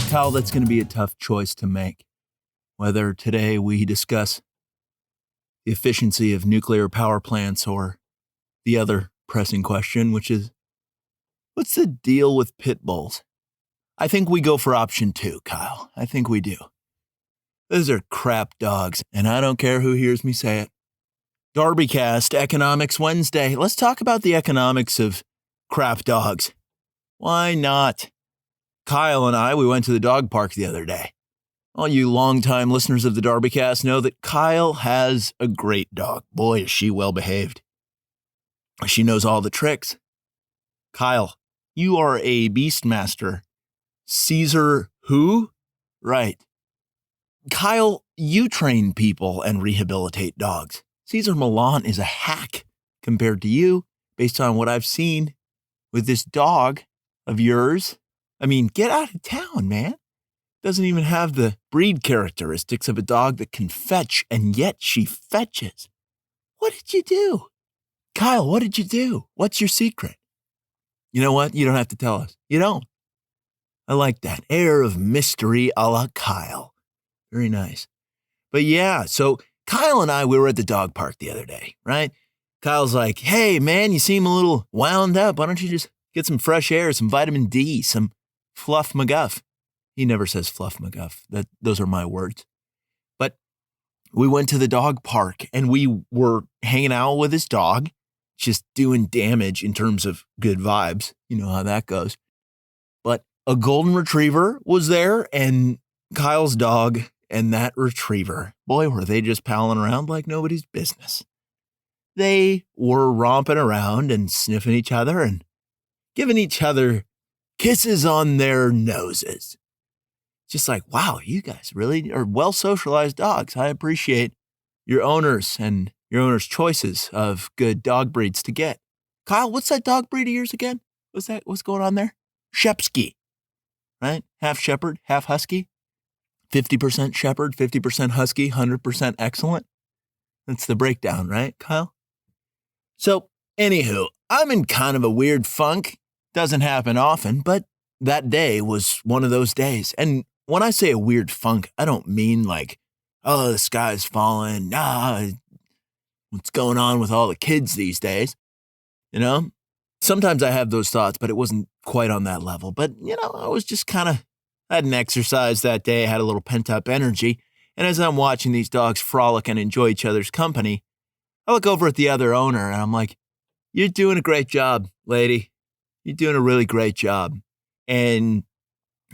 Kyle, that's going to be a tough choice to make. Whether today we discuss the efficiency of nuclear power plants or the other pressing question, which is, what's the deal with pit bulls? I think we go for option 2, Kyle. I think we do. Those are crap dogs, and I don't care who hears me say it. DarbyCast, Economics Wednesday. Let's talk about the economics of crap dogs. Why not? Kyle and I, we went to the dog park the other day. All you longtime listeners of the DarbyCast know that Kyle has a great dog. Boy, is she well behaved. She knows all the tricks. Kyle, you are a beastmaster. Caesar who? Right. Kyle, you train people and rehabilitate dogs. Caesar Milan is a hack compared to you, based on what I've seen with this dog of yours. I mean, get out of town, man. Doesn't even have the breed characteristics of a dog that can fetch, and yet she fetches. What did you do? Kyle, what did you do? What's your secret? You know what? You don't have to tell us. You don't. I like that air of mystery a la Kyle. Very nice. But yeah, so Kyle and I, we were at the dog park the other day, right? Kyle's like, hey, man, you seem a little wound up. Why don't you just get some fresh air, some vitamin D, some fluff McGuff? He never says fluff McGuff. Those are my words. But we went to the dog park and we were hanging out with his dog, just doing damage in terms of good vibes. You know how that goes. But a golden retriever was there, and Kyle's dog and that retriever, boy, were they just palling around like nobody's business. They were romping around and sniffing each other and giving each other kisses on their noses. Just like, wow, you guys really are well-socialized dogs. I appreciate your owners and your owners' choices of good dog breeds to get. Kyle, what's that dog breed of yours again? What's going on there? Shepsky, right? Half shepherd, half husky. 50% shepherd, 50% husky, 100% excellent. That's the breakdown, right, Kyle? So, anywho, I'm in kind of a weird funk. Doesn't happen often, but that day was one of those days. And when I say a weird funk, I don't mean like, oh, the sky's falling. What's going on with all the kids these days? You know, sometimes I have those thoughts, but it wasn't quite on that level. But, you know, I was just I hadn't exercised that day. I had a little pent up energy. And as I'm watching these dogs frolic and enjoy each other's company, I look over at the other owner and I'm like, you're doing a great job, lady. You're doing a really great job. And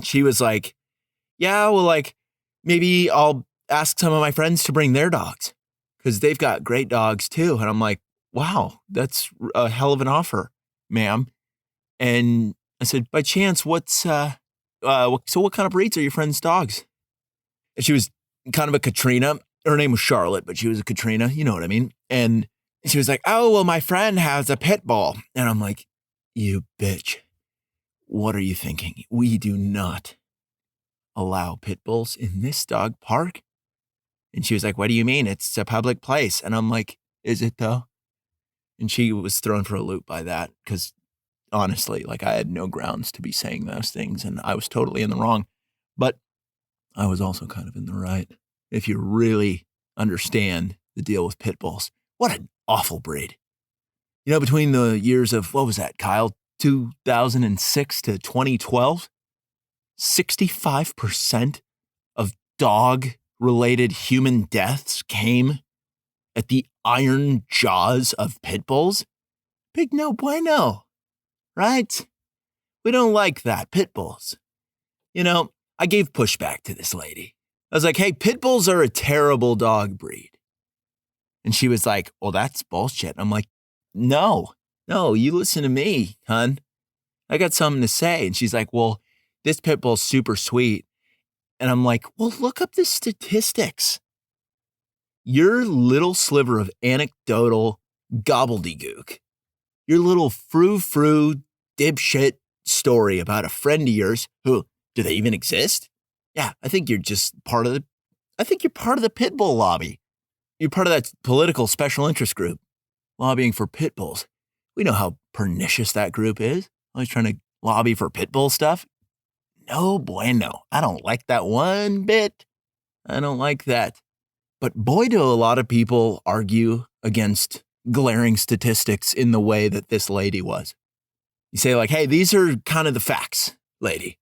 she was like, yeah, well, like, maybe I'll ask some of my friends to bring their dogs because they've got great dogs too. And I'm like, wow, that's a hell of an offer, ma'am. And I said, by chance, so what kind of breeds are your friends' dogs? And she was kind of a Katrina. Her name was Charlotte, but she was a Katrina. You know what I mean? And she was like, oh, well, my friend has a Pitbull. And I'm like, you bitch. What are you thinking? We do not allow pit bulls in this dog park. And she was like, what do you mean? It's a public place. And I'm like, is it though? And she was thrown for a loop by that because honestly, like I had no grounds to be saying those things and I was totally in the wrong. But I was also kind of in the right. If you really understand the deal with pit bulls, what an awful breed. You know, between the years of, what was that, Kyle, 2006 to 2012, 65% of dog-related human deaths came at the iron jaws of pit bulls. Big no bueno, right? We don't like that, pit bulls. You know, I gave pushback to this lady. I was like, hey, pit bulls are a terrible dog breed. And she was like, well, that's bullshit. I'm like, no, you listen to me, hun. I got something to say. And she's like, well, this pit bull's super sweet. And I'm like, well, look up the statistics. Your little sliver of anecdotal gobbledygook, your little frou-frou dipshit story about a friend of yours who, do they even exist? Yeah, I think you're just part of the pit bull lobby. You're part of that political special interest group lobbying for pit bulls. We know how pernicious that group is. Always trying to lobby for pit bull stuff. No bueno. I don't like that one bit. I don't like that. But boy, do a lot of people argue against glaring statistics in the way that this lady was. You say like, hey, these are kind of the facts, lady.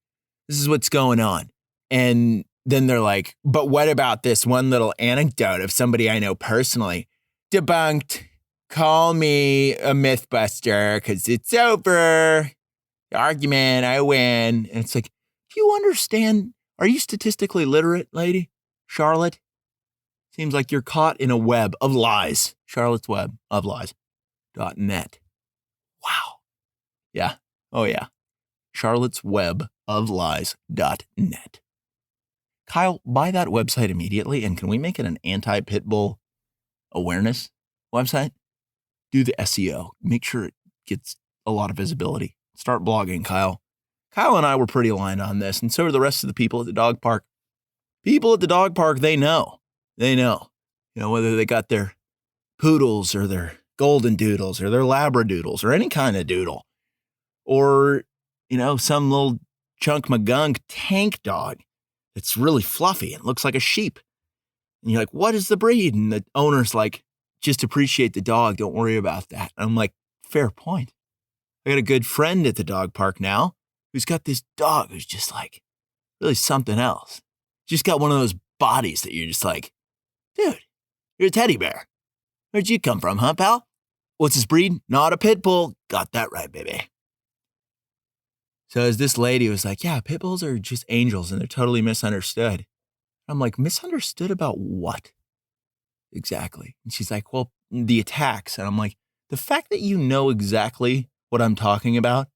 This is what's going on. And then they're like, but what about this one little anecdote of somebody I know personally? Debunked. Call me a mythbuster because it's over. The argument, I win. And it's like, do you understand? Are you statistically literate, lady? Charlotte? Seems like you're caught in a web of lies. Charlotte's Web of Lies.net. Wow. Yeah. Oh, yeah. Charlotte's Web of Lies.net. Kyle, buy that website immediately, and can we make it an anti-Pitbull awareness website? Do the SEO. Make sure it gets a lot of visibility. Start blogging, Kyle. Kyle and I were pretty aligned on this, and so are the rest of the people at the dog park. People at the dog park, they know. They know. You know, whether they got their poodles or their golden doodles or their labradoodles or any kind of doodle. Or, you know, some little chunk magunk tank dog that's really fluffy and looks like a sheep. And you're like, what is the breed? And the owner's like, just appreciate the dog. Don't worry about that. And I'm like, fair point. I got a good friend at the dog park now who's got this dog who's just like really something else. Just got one of those bodies that you're just like, dude, you're a teddy bear. Where'd you come from, huh, pal? What's his breed? Not a pit bull. Got that right, baby. So as this lady was like, yeah, pit bulls are just angels and they're totally misunderstood. I'm like, misunderstood about what? Exactly. And she's like, well, the attacks. And I'm like, the fact that you know exactly what I'm talking about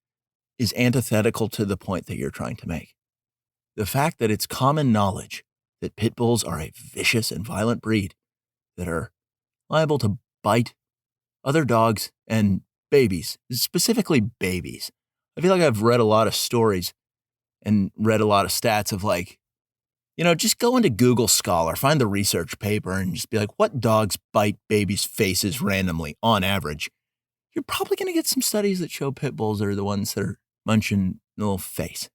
is antithetical to the point that you're trying to make. The fact that it's common knowledge that pit bulls are a vicious and violent breed that are liable to bite other dogs and babies, specifically babies. I feel like I've read a lot of stories and read a lot of stats of like, you know, just go into Google Scholar, find the research paper and just be like, what dogs bite babies' faces randomly on average? You're probably going to get some studies that show pit bulls are the ones that are munching the little face.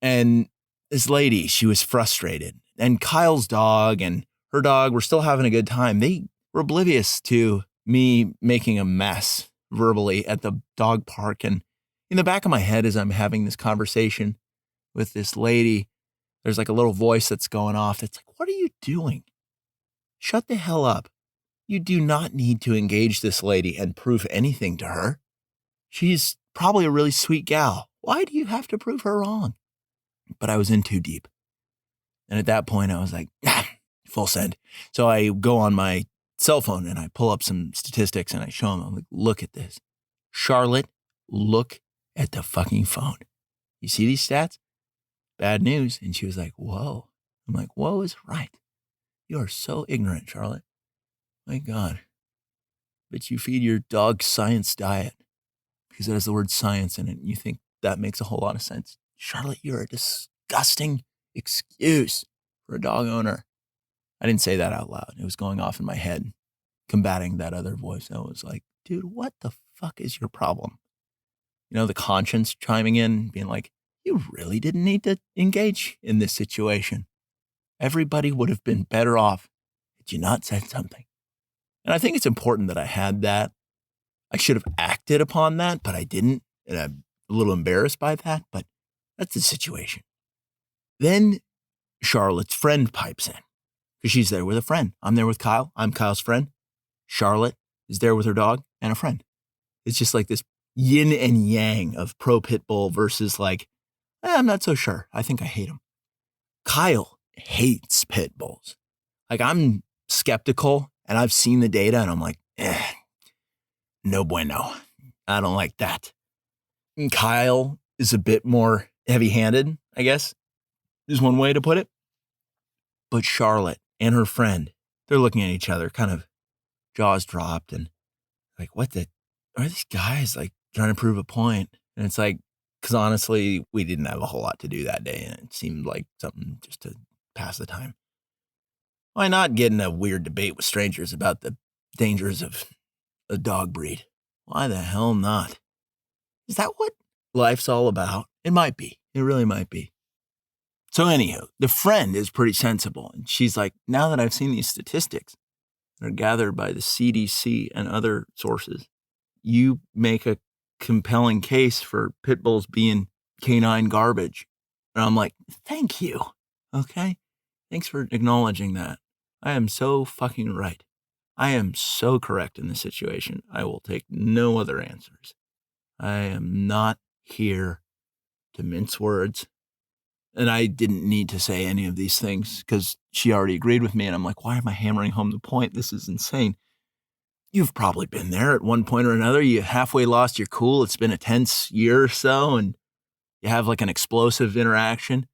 And this lady, she was frustrated. And Kyle's dog and her dog were still having a good time. They were oblivious to me making a mess verbally at the dog park. And in the back of my head, as I'm having this conversation with this lady, there's like a little voice that's going off. It's like, what are you doing? Shut the hell up. You do not need to engage this lady and prove anything to her. She's probably a really sweet gal. Why do you have to prove her wrong? But I was in too deep. And at that point, I was like, full send. So I go on my cell phone and I pull up some statistics and I show them. I'm like, look at this. Charlotte, look at the fucking phone. You see these stats? Bad news. And she was like, whoa. I'm like, whoa is right. You are so ignorant, Charlotte. My God. But you feed your dog science diet because it has the word science in it. And you think that makes a whole lot of sense. Charlotte, you're a disgusting excuse for a dog owner. I didn't say that out loud. It was going off in my head, combating that other voice. I was like, dude, what the fuck is your problem? You know, the conscience chiming in, being like, you really didn't need to engage in this situation. Everybody would have been better off had you not said something. And I think it's important that I had that. I should have acted upon that, but I didn't. And I'm a little embarrassed by that, but that's the situation. Then Charlotte's friend pipes in because she's there with a friend. I'm there with Kyle. I'm Kyle's friend. Charlotte is there with her dog and a friend. It's just like this yin and yang of pro pit bull versus like, I'm not so sure. I think I hate him. Kyle hates pit bulls. Like I'm skeptical and I've seen the data and I'm like, no bueno. I don't like that. And Kyle is a bit more heavy-handed, I guess, is one way to put it. But Charlotte and her friend, they're looking at each other, kind of jaws dropped and like, what the, are these guys like trying to prove a point? And it's like, because honestly, we didn't have a whole lot to do that day and it seemed like something just to pass the time. Why not get in a weird debate with strangers about the dangers of a dog breed? Why the hell not? Is that what life's all about? It might be. It really might be. So anywho, the friend is pretty sensible. And she's like, now that I've seen these statistics that are gathered by the CDC and other sources, you make a compelling case for pit bulls being canine garbage. And I'm like, thank you. Okay. Thanks for acknowledging that. I am so fucking right. I am so correct in this situation. I will take no other answers. I am not here to mince words. And I didn't need to say any of these things because she already agreed with me. And I'm like, why am I hammering home the point? This is insane. You've probably been there at one point or another. You halfway lost your cool. It's been a tense year or so, and you have like an explosive interaction.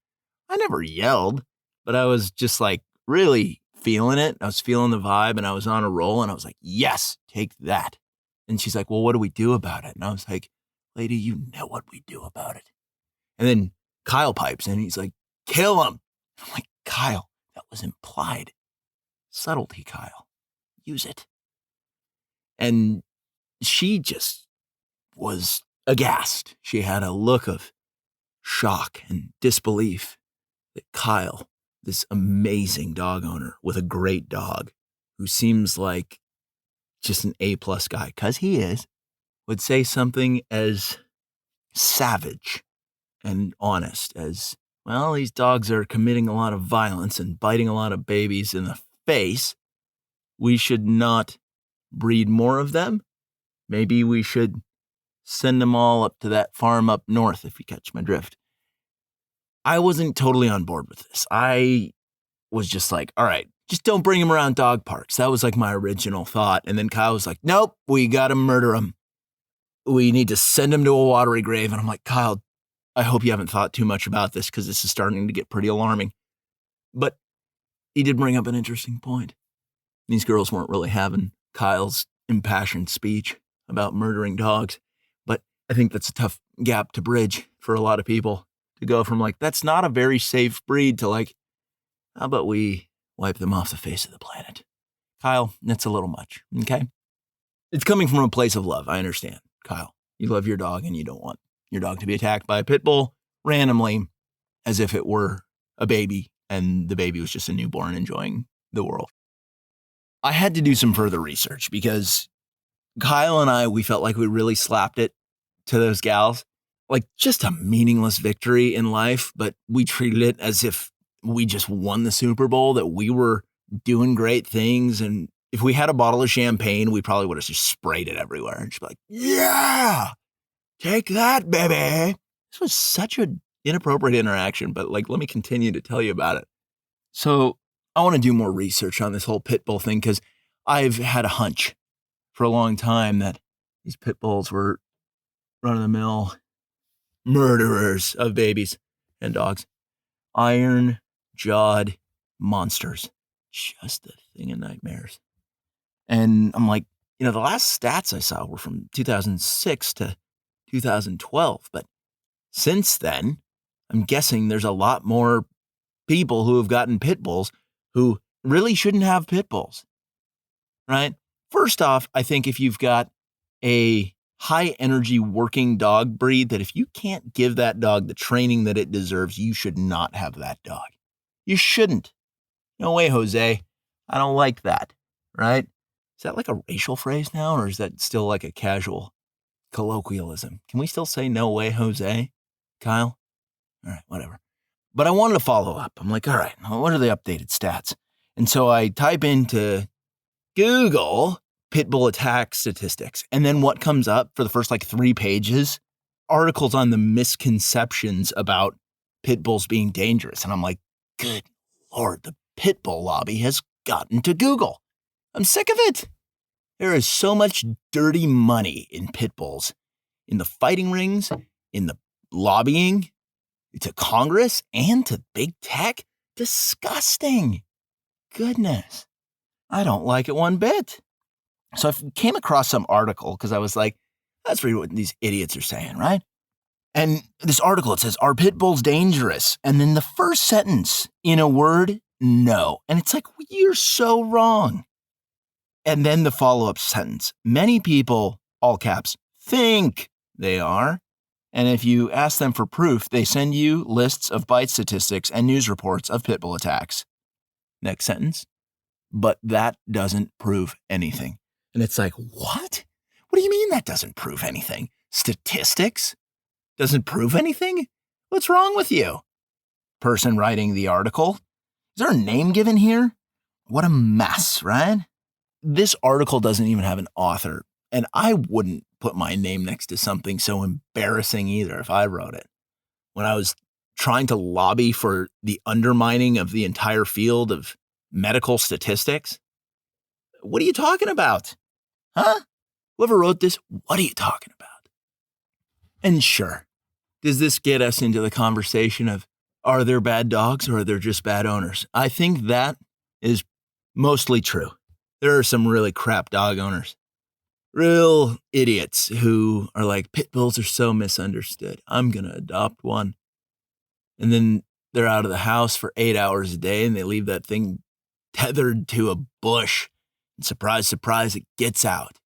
I never yelled, but I was just like really feeling it. I was feeling the vibe, and I was on a roll, and I was like, yes, take that. And she's like, well, what do we do about it? And I was like, lady, you know what we do about it. And then Kyle pipes in. He's like, kill him. I'm like, Kyle, that was implied. Subtlety, Kyle. Use it. And she just was aghast. She had a look of shock and disbelief that Kyle, this amazing dog owner with a great dog who seems like just an A-plus guy, because he is, would say something as savage and honest as, well, these dogs are committing a lot of violence and biting a lot of babies in the face. We should not breed more of them. Maybe we should send them all up to that farm up north, if you catch my drift. I wasn't totally on board with this. I was just like, all right, just don't bring them around dog parks. That was like my original thought. And then Kyle was like, nope, we got to murder them. We need to send them to a watery grave. And I'm like, Kyle, I hope you haven't thought too much about this because this is starting to get pretty alarming. But he did bring up an interesting point. These girls weren't really having Kyle's impassioned speech about murdering dogs. But I think that's a tough gap to bridge for a lot of people to go from like, that's not a very safe breed to like, how about we wipe them off the face of the planet? Kyle, that's a little much, okay? It's coming from a place of love. I understand, Kyle. You love your dog and you don't want your dog to be attacked by a pit bull randomly as if it were a baby and the baby was just a newborn enjoying the world. I had to do some further research because Kyle and I, we felt like we really slapped it to those gals. Like just a meaningless victory in life, but we treated it as if we just won the Super Bowl, that we were doing great things. And if we had a bottle of champagne, we probably would have just sprayed it everywhere and just be like, yeah, take that, baby. This was such an inappropriate interaction, but like, let me continue to tell you about it. So I want to do more research on this whole pit bull thing because I've had a hunch for a long time that these pit bulls were run-of-the-mill murderers of babies and dogs. Iron-jawed monsters. Just a thing of nightmares. And I'm like, the last stats I saw were from 2006 to 2012. But since then, I'm guessing there's a lot more people who have gotten pit bulls who really shouldn't have pit bulls, right? First off, I think if you've got a high energy working dog breed, that if you can't give that dog the training that it deserves, you should not have that dog. You shouldn't. No way, Jose. I don't like that, right? Is that like a racial phrase now, or is that still like a casual colloquialism? Can we still say no way, Jose? Kyle? All right, whatever. But I wanted to follow up. I'm like, all right, what are the updated stats? And so I type into Google Pitbull attack statistics. And then what comes up for the first 3 pages? Articles on the misconceptions about pit bulls being dangerous. And I'm like, good Lord, the Pitbull lobby has gotten to Google. I'm sick of it. There is so much dirty money in pit bulls, in the fighting rings, in the lobbying, to Congress, and to big tech. Disgusting. Goodness. I don't like it one bit. So I came across some article because I was like, let's read what these idiots are saying, right? And this article, it says, are pit bulls dangerous? And then the first sentence, in a word, no. And it's like, you're so wrong. And then the follow-up sentence, many people, all caps, think they are. And if you ask them for proof, they send you lists of bite statistics and news reports of Pitbull attacks. Next sentence. But that doesn't prove anything. And it's like, what? What do you mean that doesn't prove anything? Statistics? Doesn't prove anything? What's wrong with you? Person writing the article? Is there a name given here? What a mess, right? This article doesn't even have an author, and I wouldn't put my name next to something so embarrassing either if I wrote it. When I was trying to lobby for the undermining of the entire field of medical statistics, what are you talking about? Huh? Whoever wrote this, what are you talking about? And sure, does this get us into the conversation of, are there bad dogs or are there just bad owners? I think that is mostly true. There are some really crap dog owners. Real idiots who are like, pit bulls are so misunderstood. I'm going to adopt one. And then they're out of the house for 8 hours a day and they leave that thing tethered to a bush. And surprise, surprise, it gets out.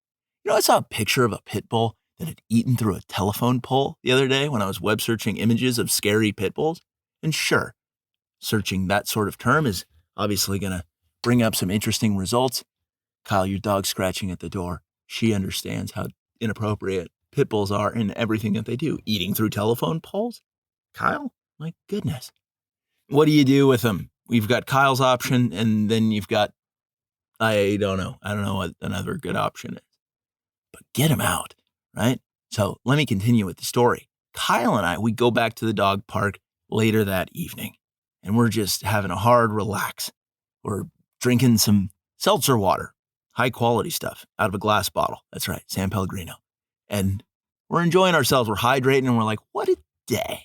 You know, I saw a picture of a pit bull that had eaten through a telephone pole the other day when I was web searching images of scary pit bulls. And sure, searching that sort of term is obviously going to bring up some interesting results. Kyle, your dog's scratching at the door. She understands how inappropriate pit bulls are in everything that they do. Eating through telephone poles? Kyle? My goodness. What do you do with them? We've got Kyle's option, and then you've got, I don't know what another good option is. But get him out, right? So let me continue with the story. Kyle and I, we go back to the dog park later that evening, and we're just having a hard relax. We're drinking some seltzer water, high quality stuff out of a glass bottle. That's right, San Pellegrino. And we're enjoying ourselves. We're hydrating, and we're like, what a day.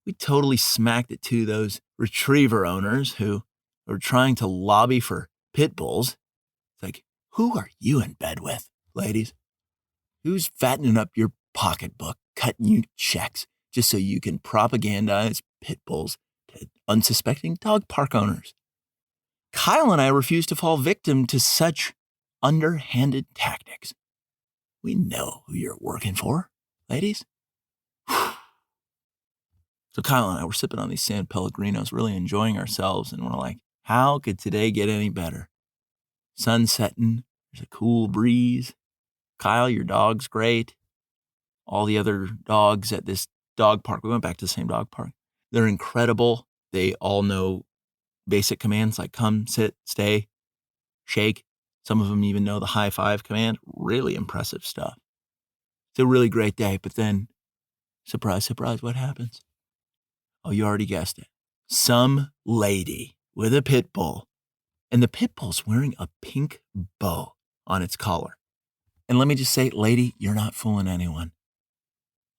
We totally smacked it to those retriever owners who are trying to lobby for pit bulls. It's like, who are you in bed with, ladies? Who's fattening up your pocketbook, cutting you checks just so you can propagandize pit bulls to unsuspecting dog park owners? Kyle and I refuse to fall victim to such underhanded tactics. We know who you're working for, ladies. So Kyle and I were sipping on these San Pellegrinos, really enjoying ourselves, and we're like, how could today get any better? Sun setting, there's a cool breeze. Kyle, your dog's great. All the other dogs at this dog park, we went back to the same dog park. They're incredible. They all know basic commands like come, sit, stay, shake. Some of them even know the high five command. Really impressive stuff. It's a really great day, but then, surprise, surprise, what happens? Oh, you already guessed it. Some lady with a pit bull, and the pit bull's wearing a pink bow on its collar. And let me just say, lady, you're not fooling anyone.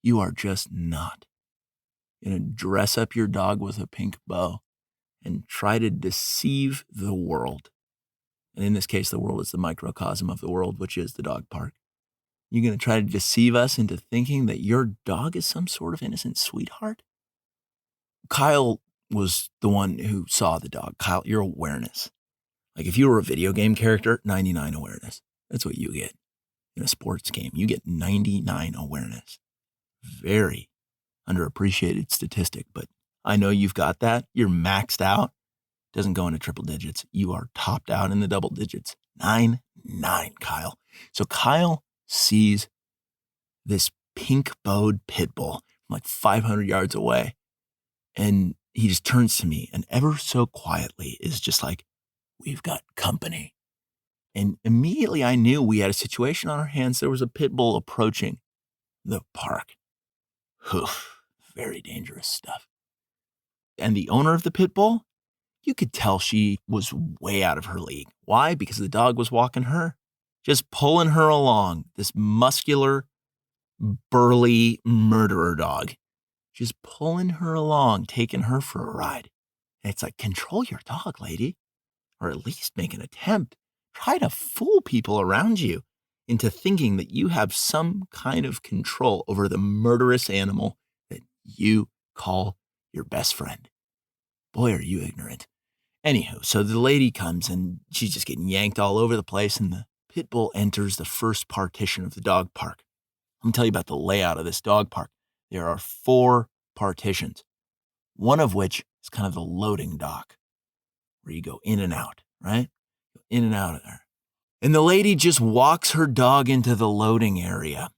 You are just not. You're going to dress up your dog with a pink bow and try to deceive the world. And in this case, the world is the microcosm of the world, which is the dog park. You're going to try to deceive us into thinking that your dog is some sort of innocent sweetheart? Kyle was the one who saw the dog. Kyle, your awareness. Like if you were a video game character, 99 awareness. That's what you get in a sports game. You get 99 awareness. Very underappreciated statistic, but I know you've got that. You're maxed out. Doesn't go into triple digits. You are topped out in the double digits. 9, Kyle. So Kyle sees this pink-bowed pit bull from like 500 yards away. And he just turns to me and ever so quietly is just like, we've got company. And immediately I knew we had a situation on our hands. There was a pit bull approaching the park. Oof, very dangerous stuff. And the owner of the pit bull, you could tell she was way out of her league. Why? Because the dog was walking her, just pulling her along. This muscular, burly murderer dog. Just pulling her along, taking her for a ride. And it's like, control your dog, lady. Or at least make an attempt. Try to fool people around you into thinking that you have some kind of control over the murderous animal that you call your best friend. Boy, are you ignorant. Anywho, so the lady comes and she's just getting yanked all over the place, and the pit bull enters the first partition of the dog park. Let me tell you about the layout of this dog park. there are 4 partitions, one of which is kind of the loading dock where you go in and out, right? In and out of there. And the lady just walks her dog into the loading area.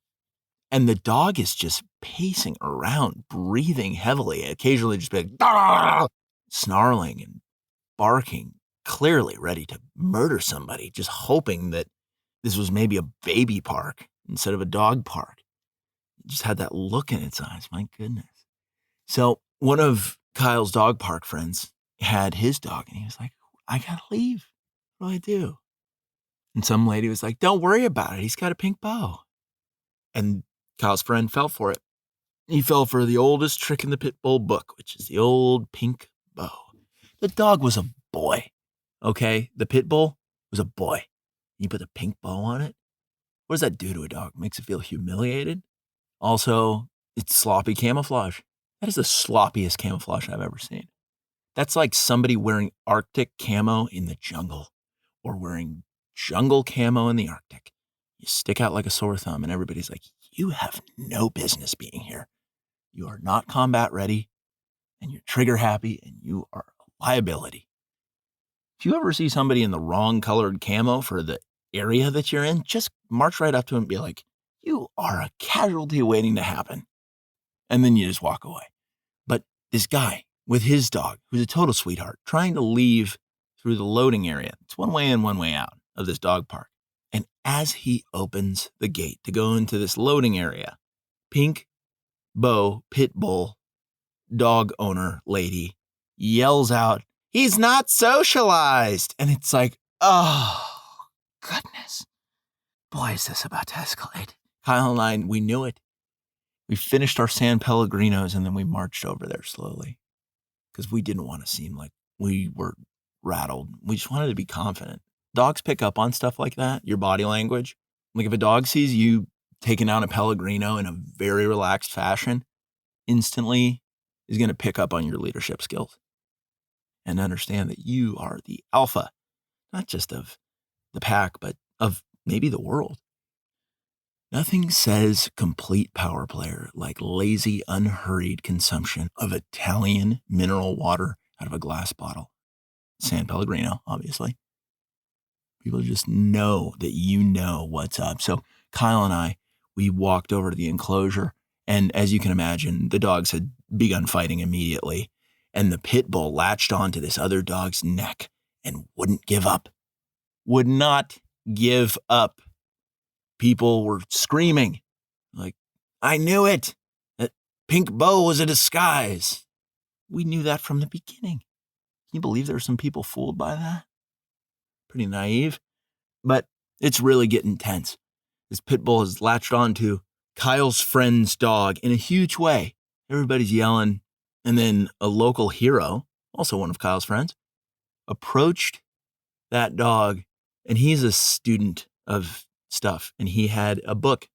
And the dog is just pacing around, breathing heavily, occasionally just being snarling and barking, clearly ready to murder somebody, just hoping that this was maybe a baby park instead of a dog park. It just had that look in its eyes. My goodness. So one of Kyle's dog park friends had his dog, and he was like, I gotta leave. What do I do? And some lady was like, don't worry about it. He's got a pink bow. And Kyle's friend fell for it. He fell for the oldest trick in the Pitbull book, which is the old pink bow. The dog was a boy, okay? The Pitbull was a boy. You put a pink bow on it? What does that do to a dog? Makes it feel humiliated? Also, it's sloppy camouflage. That is the sloppiest camouflage I've ever seen. That's like somebody wearing Arctic camo in the jungle or wearing jungle camo in the Arctic. You stick out like a sore thumb and everybody's like, you have no business being here. You are not combat ready and you're trigger happy and you are a liability. If you ever see somebody in the wrong colored camo for the area that you're in, just march right up to him and be like, you are a casualty waiting to happen. And then you just walk away. But this guy with his dog, who's a total sweetheart, trying to leave through the loading area. It's one way in, one way out of this dog park. And as he opens the gate to go into this loading area, pink bow Pitbull dog owner lady yells out, he's not socialized. And it's like, oh, goodness. Boy, is this about to escalate. Kyle and I, we knew it. We finished our San Pellegrinos and then we marched over there slowly because we didn't want to seem like we were rattled. We just wanted to be confident. Dogs pick up on stuff like that, your body language. Like if a dog sees you taking out a Pellegrino in a very relaxed fashion, instantly is going to pick up on your leadership skills and understand that you are the alpha, not just of the pack, but of maybe the world. Nothing says complete power player like lazy, unhurried consumption of Italian mineral water out of a glass bottle. San Pellegrino, obviously. People just know that you know what's up. So Kyle and I, we walked over to the enclosure, and as you can imagine, the dogs had begun fighting immediately, and the pit bull latched onto this other dog's neck and wouldn't give up. Would not give up. People were screaming, like, I knew it. That pink bow was a disguise. We knew that from the beginning. Can you believe there were some people fooled by that? Pretty naive, but it's really getting tense. This pit bull has latched onto Kyle's friend's dog in a huge way. Everybody's yelling. And then a local hero, also one of Kyle's friends, approached that dog. And he's a student of stuff. And he had a book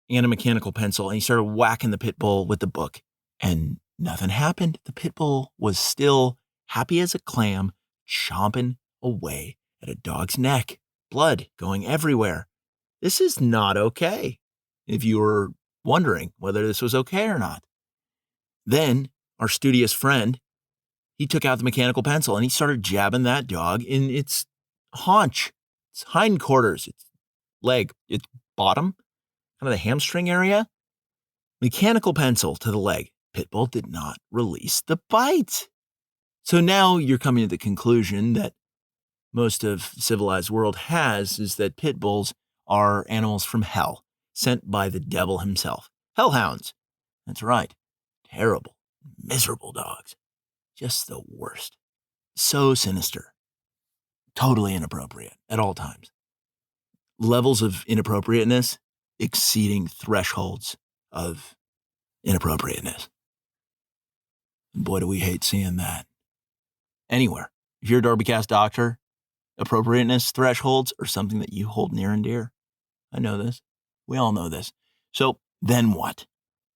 and a mechanical pencil. And he started whacking the pit bull with the book. And nothing happened. The pit bull was still happy as a clam, chomping away at a dog's neck. Blood going everywhere. This is not okay. If you were wondering whether this was okay or not. Then our studious friend, he took out the mechanical pencil and he started jabbing that dog in its haunch, its hindquarters, its leg, its bottom, kind of the hamstring area. Mechanical pencil to the leg. Pitbull did not release the bite. So now you're coming to the conclusion that most of the civilized world has is that pit bulls are animals from hell, sent by the devil himself. Hellhounds. That's right. Terrible, miserable dogs. Just the worst. So sinister. Totally inappropriate at all times. Levels of inappropriateness exceeding thresholds of inappropriateness. And boy, do we hate seeing that. Anywhere. If you're a DarbyCast doctor, appropriateness thresholds are something that you hold near and dear. I know this. We all know this. So then what?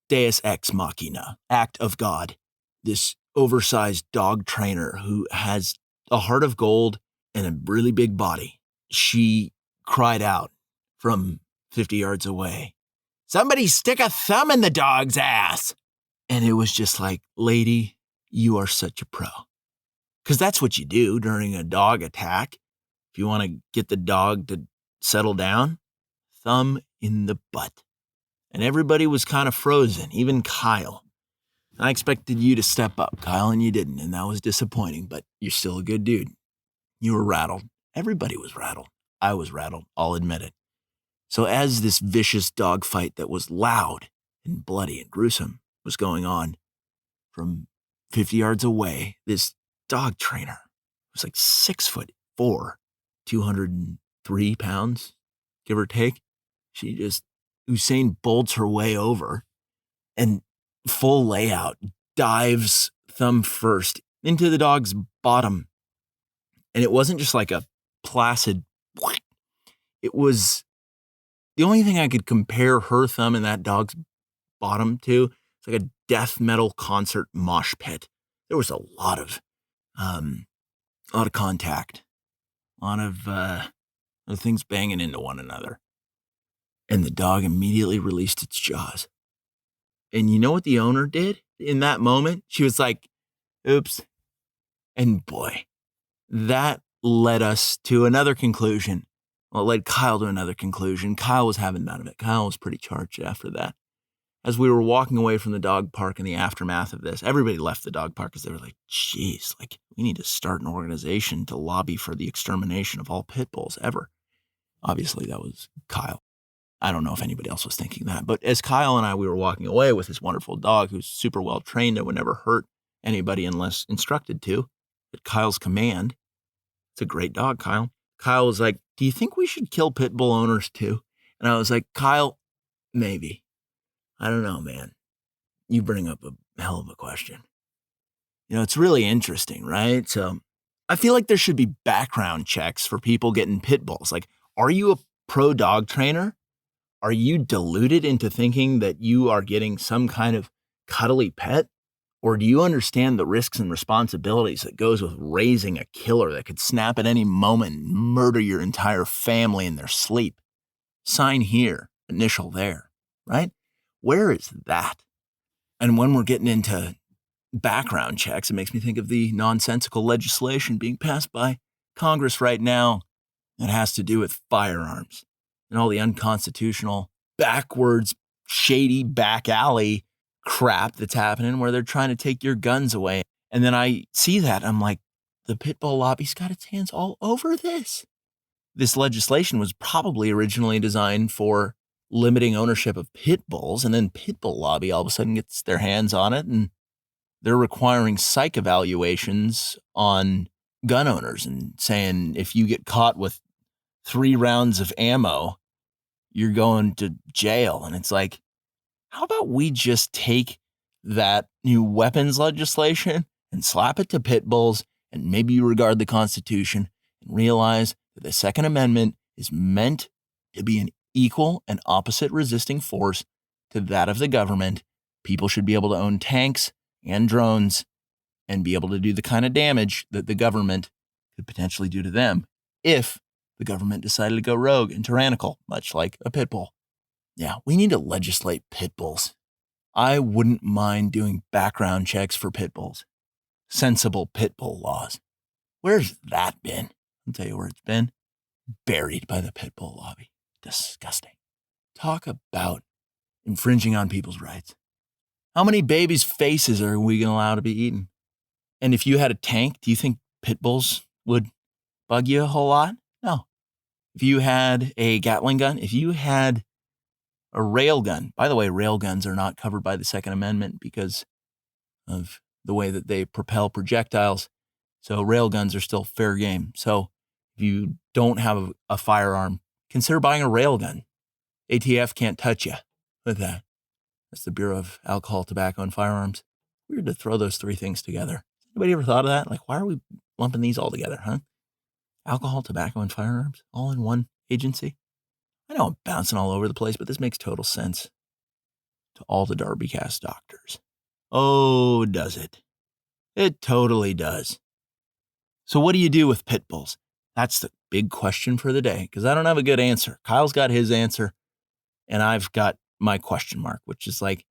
Deus ex machina, act of God. This oversized dog trainer who has a heart of gold and a really big body. She cried out from 50 yards away, somebody stick a thumb in the dog's ass. And it was just like, lady, you are such a pro. Because that's what you do during a dog attack. If you want to get the dog to settle down, thumb in the butt. And everybody was kind of frozen, even Kyle. I expected you to step up, Kyle, and you didn't. And that was disappointing, but you're still a good dude. You were rattled. Everybody was rattled. I was rattled, I'll admit it. So as this vicious dogfight that was loud and bloody and gruesome was going on, from 50 yards away, this dog trainer was like 6'4", 203 pounds, give or take. She just Usain Bolts her way over and full layout, dives thumb first into the dog's bottom. And it wasn't just like a placid, it was the only thing I could compare her thumb and that dog's bottom to. It's like a death metal concert mosh pit. There was a lot of contact, a lot of things banging into one another. And the dog immediately released its jaws. And you know what the owner did in that moment? She was like, oops. And boy, that led us to another conclusion. Well, it led Kyle to another conclusion. Kyle was having none of it. Kyle was pretty charged after that. As we were walking away from the dog park in the aftermath of this, everybody left the dog park because they were like, geez, like we need to start an organization to lobby for the extermination of all pit bulls ever. Obviously, that was Kyle. I don't know if anybody else was thinking that. But as Kyle and we were walking away with this wonderful dog who's super well trained and would never hurt anybody unless instructed to, at Kyle's command. It's a great dog, Kyle. Kyle was like, do you think we should kill pit bull owners too? And I was like, Kyle, maybe. I don't know, man. You bring up a hell of a question. You know, it's really interesting, right? So I feel like there should be background checks for people getting pit bulls. Like, are you a pro dog trainer? Are you deluded into thinking that you are getting some kind of cuddly pet? Or do you understand the risks and responsibilities that goes with raising a killer that could snap at any moment and murder your entire family in their sleep? Sign here, initial there, right? Where is that? And when we're getting into background checks, it makes me think of the nonsensical legislation being passed by Congress right now that has to do with firearms and all the unconstitutional, backwards, shady back alley crap that's happening where they're trying to take your guns away. And then I see that, I'm like, the pit bull lobby's got its hands all over this. This legislation was probably originally designed for limiting ownership of pit bulls, and then pit bull lobby all of a sudden gets their hands on it, and they're requiring psych evaluations on gun owners and saying if you get caught with 3 rounds of ammo, you're going to jail. And it's like, how about we just take that new weapons legislation and slap it to pit bulls, and maybe you regard the Constitution and realize that the Second Amendment is meant to be an equal and opposite resisting force to that of the government. People should be able to own tanks and drones and be able to do the kind of damage that the government could potentially do to them if the government decided to go rogue and tyrannical, much like a pit bull. Yeah, we need to legislate pit bulls. I wouldn't mind doing background checks for pit bulls. Sensible pit bull laws. Where's that been? I'll tell you where it's been. Buried by the pit bull lobby. Disgusting. Talk about infringing on people's rights. How many babies' faces are we going to allow to be eaten? And if you had a tank, do you think pit bulls would bug you a whole lot? No. If you had a Gatling gun, if you had a rail gun, by the way, rail guns are not covered by the Second Amendment because of the way that they propel projectiles. So rail guns are still fair game. So if you don't have a firearm, consider buying a rail gun. ATF can't touch you with that. That's the Bureau of Alcohol, Tobacco, and Firearms. Weird to throw those 3 things together. Anybody ever thought of that? Like, why are we lumping these all together, huh? Alcohol, tobacco, and firearms all in one agency? I know I'm bouncing all over the place, but this makes total sense to all the DarbyCast doctors. Oh, does it? It totally does. So what do you do with pit bulls? That's the big question for the day, because I don't have a good answer. Kyle's got his answer, and I've got my question mark, which is like,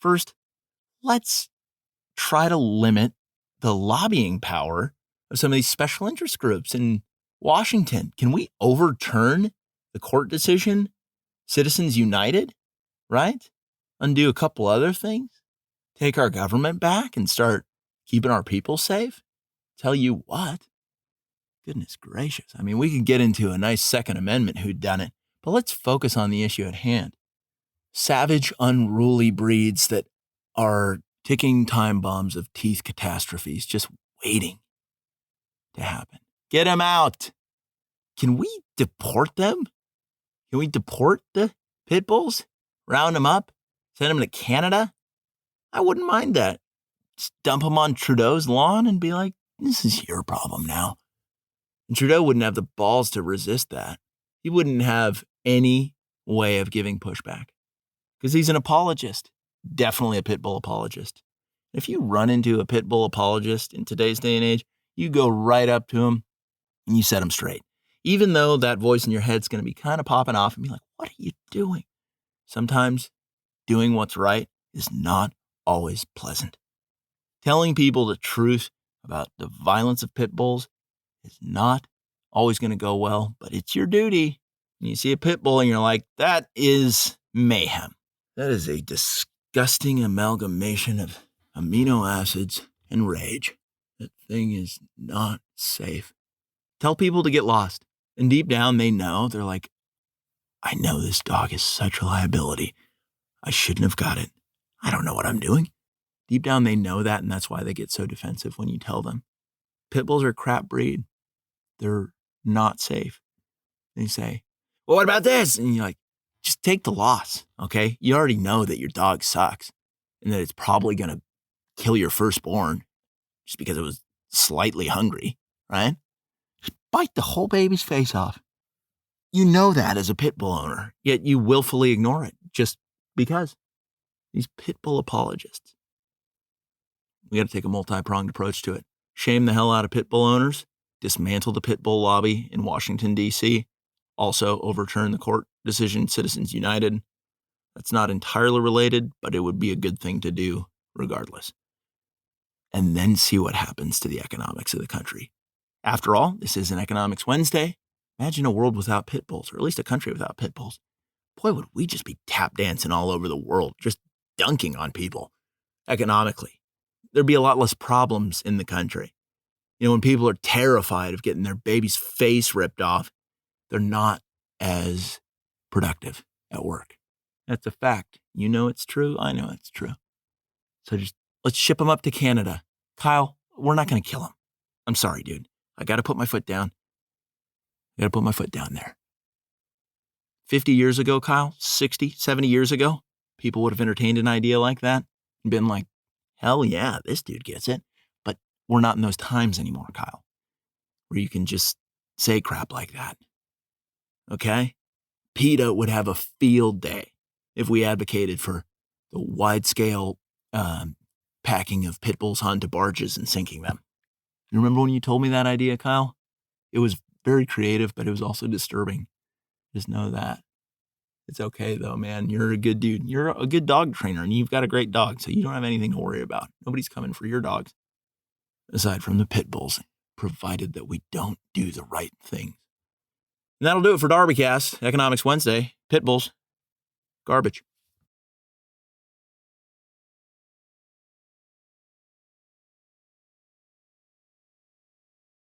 first, let's try to limit the lobbying power of some of these special interest groups in Washington. Can we overturn the court decision, Citizens United, right? Undo a couple other things, take our government back and start keeping our people safe? Tell you what, goodness gracious. I mean, we could get into a nice Second Amendment whodunit, but let's focus on the issue at hand. Savage, unruly breeds that are ticking time bombs of teeth catastrophes just waiting to happen. Get them out. Can we deport them? Can we deport the pit bulls? Round them up? Send them to Canada? I wouldn't mind that. Just dump them on Trudeau's lawn and be like, this is your problem now. And Trudeau wouldn't have the balls to resist that. He wouldn't have any way of giving pushback because he's an apologist, definitely a pit bull apologist. If you run into a pit bull apologist in today's day and age, you go right up to him and you set him straight. Even though that voice in your head's going to be kind of popping off and be like, what are you doing? Sometimes doing what's right is not always pleasant. Telling people the truth about the violence of pit bulls is not always going to go well, but it's your duty. And you see a pit bull and you're like, that is mayhem. That is a disgusting amalgamation of amino acids and rage. That thing is not safe. Tell people to get lost. And deep down, they know. They're like, I know this dog is such a liability. I shouldn't have got it. I don't know what I'm doing. Deep down, they know that, and that's why they get so defensive when you tell them. Pit bulls are a crap breed. They're not safe. They say, well, what about this? And you're like, just take the loss, okay? You already know that your dog sucks and that it's probably going to kill your firstborn just because it was slightly hungry, right? Just bite the whole baby's face off. You know that as a pit bull owner, yet you willfully ignore it just because. These pit bull apologists. We got to take a multi-pronged approach to it. Shame the hell out of pit bull owners, dismantle the pit bull lobby in Washington, D.C., also overturn the court decision, Citizens United. That's not entirely related, but it would be a good thing to do regardless. And then see what happens to the economics of the country. After all, this is an Economics Wednesday. Imagine a world without pit bulls, or at least a country without pit bulls. Boy, would we just be tap dancing all over the world, just dunking on people economically. There'd be a lot less problems in the country. You know, when people are terrified of getting their baby's face ripped off, they're not as productive at work. That's a fact. You know it's true. I know it's true. So just let's ship them up to Canada. Kyle, we're not going to kill them. I'm sorry, dude. I got to put my foot down. I got to put my foot down there. 50 years ago, Kyle, 60, 70 years ago, people would have entertained an idea like that and been like, hell yeah, this dude gets it. But we're not in those times anymore, Kyle, where you can just say crap like that. Okay? PETA would have a field day if we advocated for the wide-scale packing of pit bulls onto barges and sinking them. You remember when you told me that idea, Kyle? It was very creative, but it was also disturbing. Just know that. It's okay, though, man. You're a good dude. You're a good dog trainer, and you've got a great dog, so you don't have anything to worry about. Nobody's coming for your dogs, aside from the pit bulls, provided that we don't do the right thing. And that'll do it for DarbyCast, Economics Wednesday. Pit bulls, garbage.